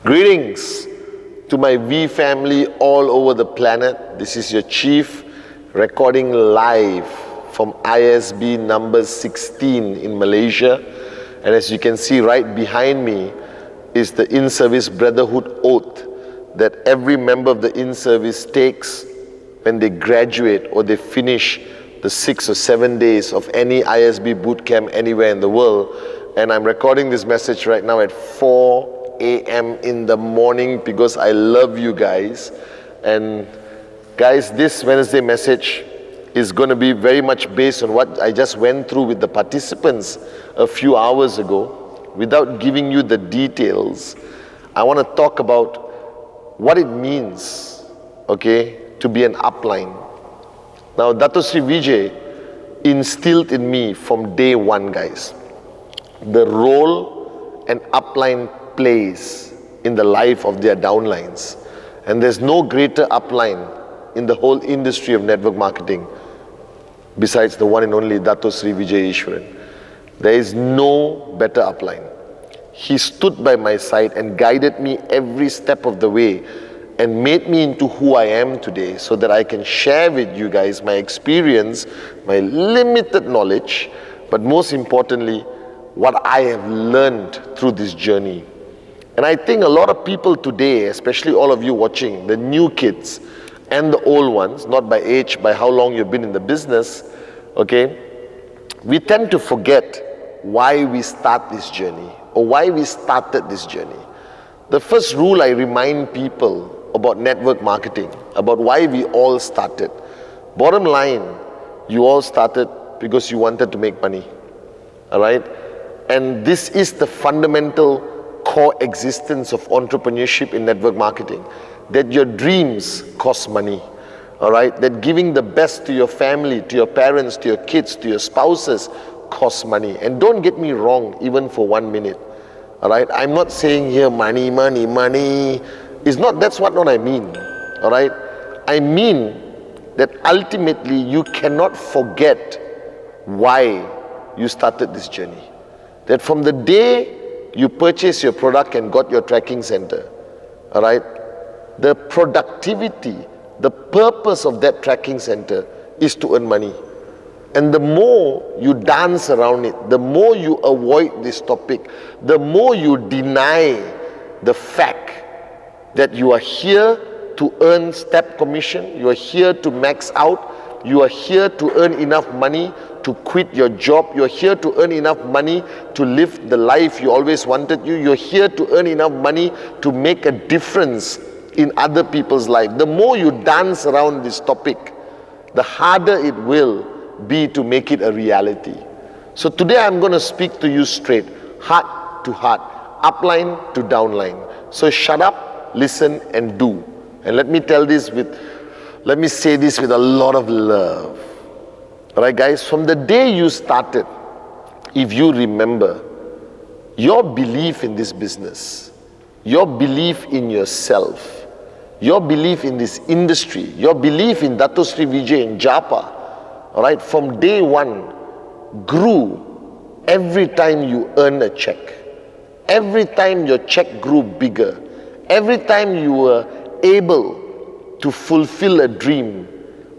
Greetings to my V family all over the planet. This is your chief recording live from ISB number 16 in Malaysia. And as you can see right behind me is the in-service brotherhood oath that every member of the in-service takes when they graduate or they finish the 6 or 7 days of any ISB boot camp anywhere in the world. And I'm recording this message right now at 4 a.m. in the morning because I love you guys. And guys, this Wednesday message is going to be very much based on what I just went through with the participants a few hours ago. Without giving you the details, I want to talk about what it means, okay, to be an upline. Now, Dato Vijay instilled in me from day one, guys, the role an upline plays in the life of their downlines. And there's no greater upline in the whole industry of network marketing besides the one and only Dato Sri Vijay Eswaran. There is no better upline. He stood by my side and guided me every step of the way and made me into who I am today so that I can share with you guys my experience, my limited knowledge, but most importantly, what I have learned through this journey. And I think a lot of people today, especially all of you watching, the new kids and the old ones, not by age, by how long you've been in the business, okay, we tend to forget why we start this journey or why we started this journey. The first rule I remind people about network marketing, about why we all started. Bottom line, you all started because you wanted to make money, all right? And this is the fundamental core existence of entrepreneurship in network marketing, that your dreams cost money, all right? That giving the best to your family, to your parents, to your kids, to your spouses costs money. And don't get me wrong, even for 1 minute, all right? I'm not saying here money, money, money. That's not I mean, all right? I mean that ultimately you cannot forget why you started this journey. That from the day you purchased your product and got your tracking center, all right? The productivity, the purpose of that tracking center is to earn money. And the more you dance around it, the more you avoid this topic, the more you deny the fact that you are here to earn step commission, you are here to max out, you are here to earn enough money to quit your job, you're here to earn enough money to live the life you always wanted. You're here to earn enough money to make a difference in other people's life. The more you dance around this topic, the harder it will be to make it a reality. So today I'm going to speak to you straight, heart to heart, upline to downline. So shut up, listen and do. And let me say this with a lot of love. All right, guys, from the day you started, if you remember, your belief in this business, your belief in yourself, your belief in this industry, your belief in Dato Sri Vijay in Japa, all right, from day one, grew every time you earn a check. Every time your check grew bigger. Every time you were able to fulfill a dream,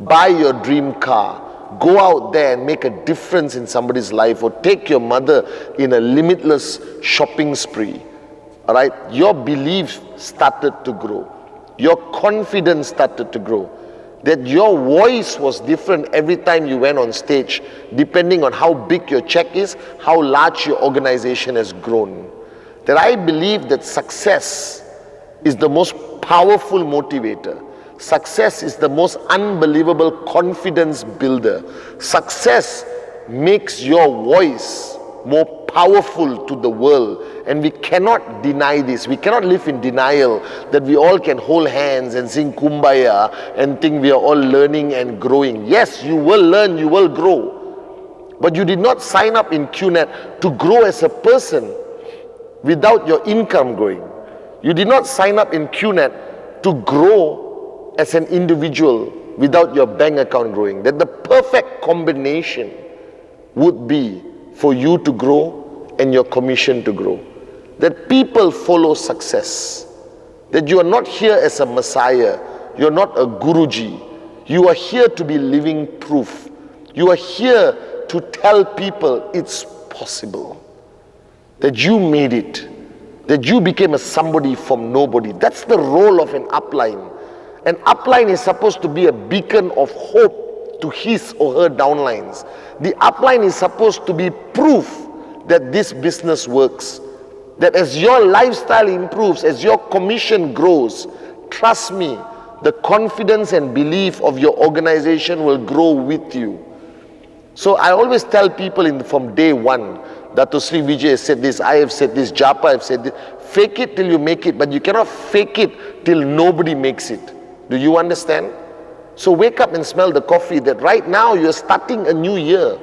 buy your dream car, go out there and make a difference in somebody's life, or take your mother in a limitless shopping spree, all right? Your belief started to grow. Your confidence started to grow. That your voice was different every time you went on stage, depending on how big your check is, how large your organization has grown. That I believe that success is the most powerful motivator. Success is the most unbelievable confidence builder. Success makes your voice more powerful to the world, and we cannot deny this. We cannot live in denial that we all can hold hands and sing Kumbaya and think we are all learning and growing. Yes, you will learn, you will grow, but you did not sign up in QNet to grow as a person without your income growing. You did not sign up in QNet to grow as an individual without your bank account growing. That the perfect combination would be for you to grow and your commission to grow. That people follow success. That you are not here as a messiah. You're not a guruji. You are here to be living proof. You are here to tell people it's possible. That you made it. That you became a somebody from nobody. That's the role of an upline. An upline is supposed to be a beacon of hope to his or her downlines. The upline is supposed to be proof that this business works. That as your lifestyle improves, as your commission grows, trust me, the confidence and belief of your organization will grow with you. So I always tell people from day one, Dato Sri Vijay has said this, I have said this, Japa have said this, fake it till you make it, but you cannot fake it till nobody makes it. Do you understand? So wake up and smell the coffee, that right now you're starting a new year.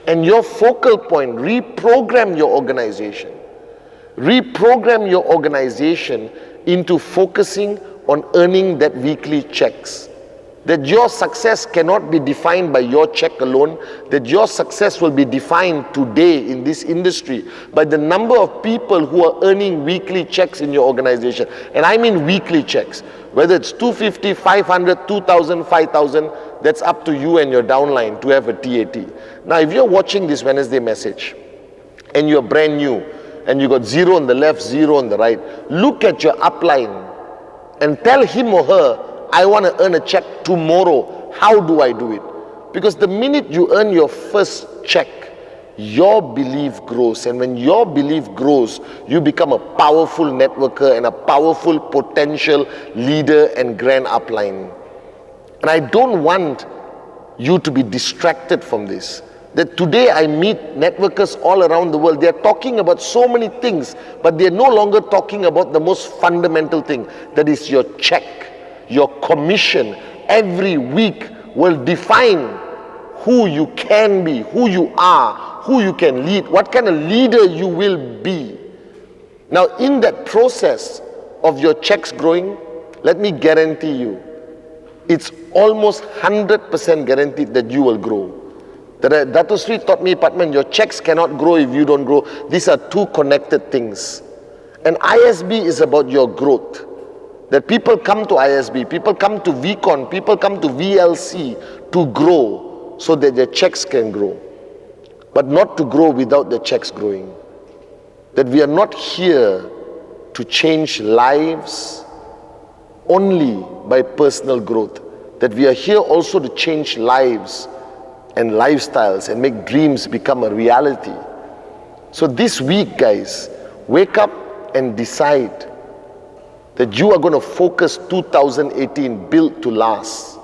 And your focal point, reprogram your organization. Reprogram your organization into focusing on earning that weekly checks. That your success cannot be defined by your check alone. That your success will be defined today in this industry by the number of people who are earning weekly checks in your organization. And I mean weekly checks. Whether it's 250, 500, 2,000, 5,000, that's up to you and your downline to have a TAT. Now, if you're watching this Wednesday message and you're brand new and you got 0 on the left, 0 on the right, look at your upline and tell him or her, I want to earn a check tomorrow. How do I do it? Because the minute you earn your first check, your belief grows. And when your belief grows, you become a powerful networker and a powerful potential leader and grand upline. And I don't want you to be distracted from this. That today I meet networkers all around the world. They're talking about so many things, but they're no longer talking about the most fundamental thing. That is your check. Your commission every week will define who you can be, who you are, who you can lead, what kind of leader you will be. Now, in that process of your checks growing, let me guarantee you, it's almost 100% guaranteed that you will grow. Dato Sri taught me, Pathman, your checks cannot grow if you don't grow. These are two connected things. And ISB is about your growth. That people come to ISB, people come to VCon, people come to VLC to grow so that their checks can grow. But not to grow without the checks growing. That we are not here to change lives only by personal growth. That we are here also to change lives and lifestyles and make dreams become a reality. So this week, guys, wake up and decide that you are going to focus 2018 built to last,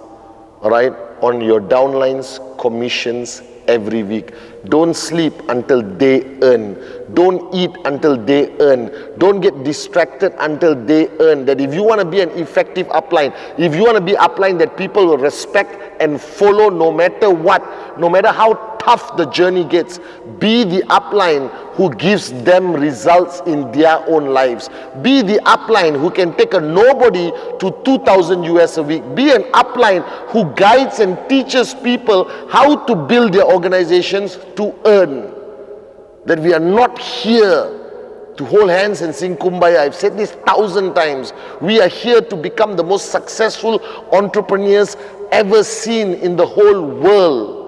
all right, on your downlines, commissions every week. Don't sleep until they earn. Don't eat until they earn. Don't get distracted until they earn. That if you want to be an effective upline, if you want to be upline that people will respect and follow no matter what, no matter how tough the journey gets, be the upline who gives them results in their own lives. Be the upline who can take a nobody to 2,000 US a week. Be an upline who guides and teaches people how to build their organizations to earn. That we are not here to hold hands and sing Kumbaya. I've said this 1,000 times. We are here to become the most successful entrepreneurs ever seen in the whole world.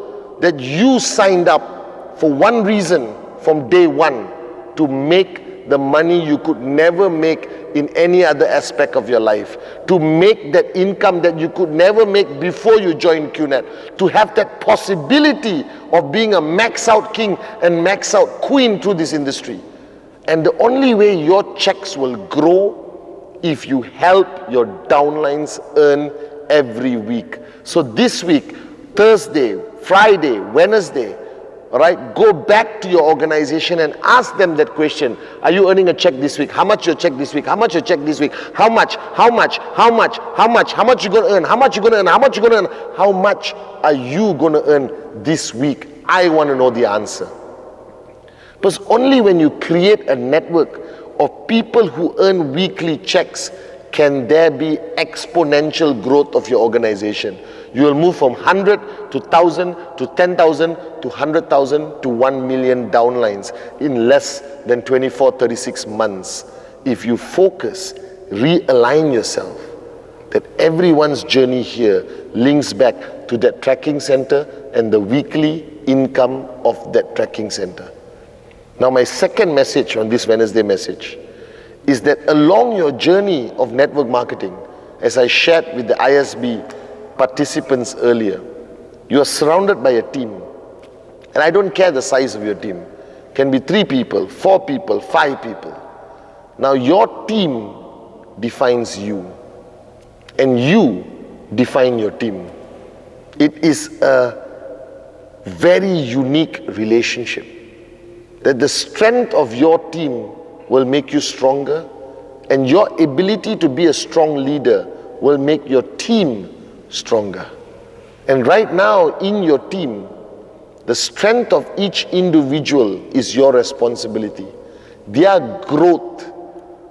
That you signed up for one reason from day one, to make the money you could never make in any other aspect of your life, to make that income that you could never make before you joined QNet, to have that possibility of being a max out king and max out queen through this industry. And the only way your checks will grow if you help your downlines earn every week. So this week, Thursday, Friday, Wednesday, all right, go back to your organization and ask them that question. Are you earning a check this week? How much your check this week? How much your check this week? How much? How much? How much? How much? How much you going to earn? How much you going to earn? How much you going to earn? How much are you going to earn this week? I want to know the answer. Because only when you create a network of people who earn weekly checks can there be exponential growth of your organization. You will move from 100 to 1,000 to 10,000 to 100,000 to 1 million downlines in less than 24, 36 months. If you focus, realign yourself, that everyone's journey here links back to that tracking center and the weekly income of that tracking center. Now, my second message on this Wednesday message is that along your journey of network marketing, as I shared with the ISB participants earlier, you are surrounded by a team. And I don't care the size of your team. It can be 3 people, 4 people, 5 people. Now your team defines you, and you define your team. It is a very unique relationship, that the strength of your team will make you stronger, and your ability to be a strong leader will make your team stronger. And right now in your team, the strength of each individual is your responsibility. Their growth,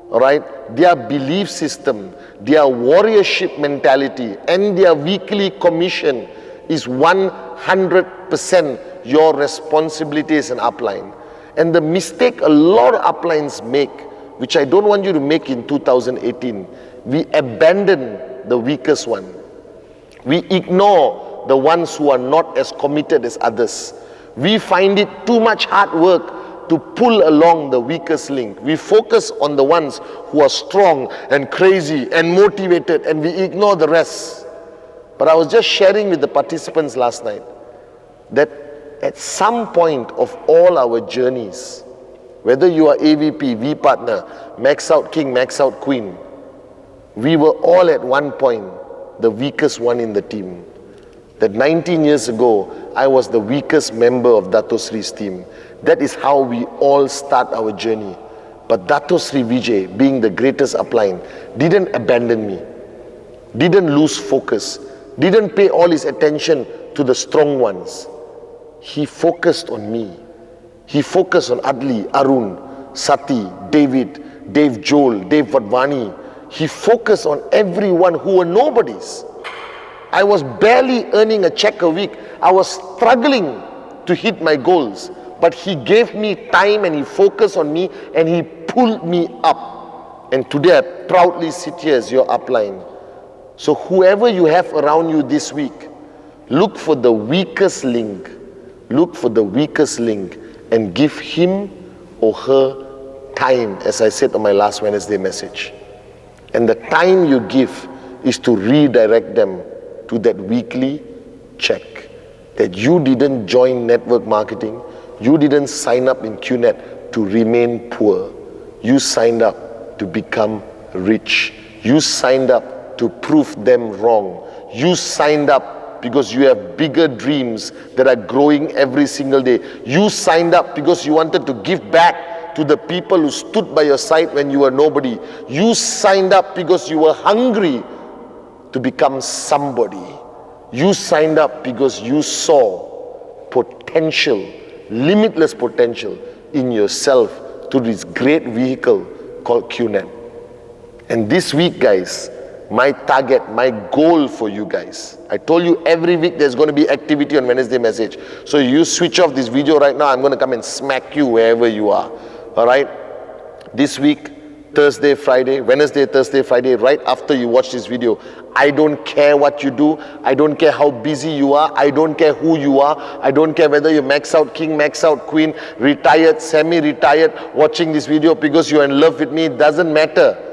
right, their belief system, their warriorship mentality, and their weekly commission is 100% your responsibility as an upline. And the mistake a lot of uplines make, which I don't want you to make in 2018, we abandon the weakest one. We ignore the ones who are not as committed as others. We find it too much hard work to pull along the weakest link. We focus on the ones who are strong and crazy and motivated, and we ignore the rest. But I was just sharing with the participants last night that at some point of all our journeys, whether you are AVP, V partner, max out king, max out queen, we were all at one point the weakest one in the team. That 19 years ago, I was the weakest member of Dato Sri's team. That is how we all start our journey. But Dato Sri Vijay, being the greatest upline, didn't abandon me, didn't lose focus, didn't pay all his attention to the strong ones. He focused on me. He focused on Adli, Arun, Sati, David, Dave Joel, Dave Vadvani. He focused on everyone who were nobodies. I was barely earning a check a week. I was struggling to hit my goals. But he gave me time, and he focused on me, and he pulled me up. And today I proudly sit here as your upline. So whoever you have around you this week, look for the weakest link. Look for the weakest link and give him or her time, as I said on my last Wednesday message. And the time you give is to redirect them to that weekly check. That you didn't join network marketing, you didn't sign up in QNet to remain poor. You signed up to become rich. You signed up to prove them wrong. You signed up because you have bigger dreams that are growing every single day. You signed up because you wanted to give back to the people who stood by your side when you were nobody. You signed up because you were hungry to become somebody. You signed up because you saw potential, limitless potential in yourself to this great vehicle called QNet. And this week, guys, my target, my goal for you guys, I told you every week there's going to be activity on Wednesday message. So you switch off this video right now, I'm going to come and smack you wherever you are. All right? This week, Thursday, Friday, Wednesday, Thursday, Friday, right after you watch this video, I don't care what you do. I don't care how busy you are. I don't care who you are. I don't care whether you're max out king, max out queen, retired, semi-retired, watching this video because you're in love with me. It doesn't matter.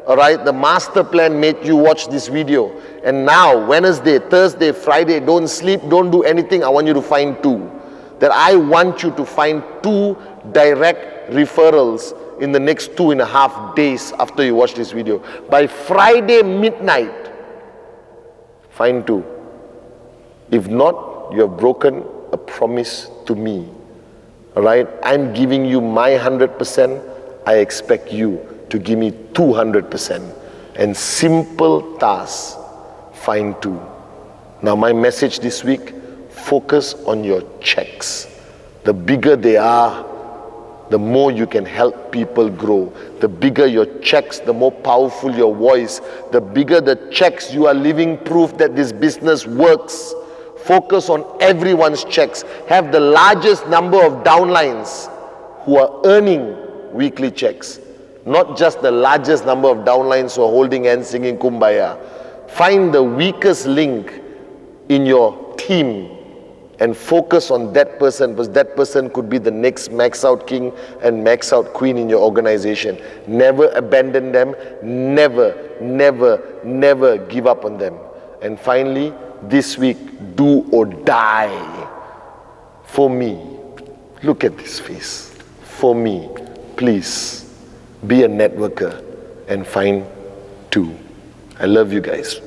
All right, the master plan made you watch this video. And now, Wednesday, Thursday, Friday, don't sleep, don't do anything. I want you to find 2. That I want you to find 2 direct referrals in the next 2.5 days after you watch this video. By Friday midnight, find 2. If not, you have broken a promise to me. All right, I'm giving you my 100%. I expect you to give me 200%. And simple tasks, find 2. Now my message this week, focus on your checks. The bigger they are, the more you can help people grow. The bigger your checks, the more powerful your voice. The bigger the checks, you are living proof that this business works. Focus on everyone's checks. Have the largest number of downlines who are earning weekly checks. Not just the largest number of downlines who are holding hands singing Kumbaya. Find the weakest link in your team and focus on that person, because that person could be the next max out king and max out queen in your organization. Never abandon them. Never, never, never give up on them. And finally, this week, do or die. For me, look at this face. For me, please be a networker and find two. I love you guys.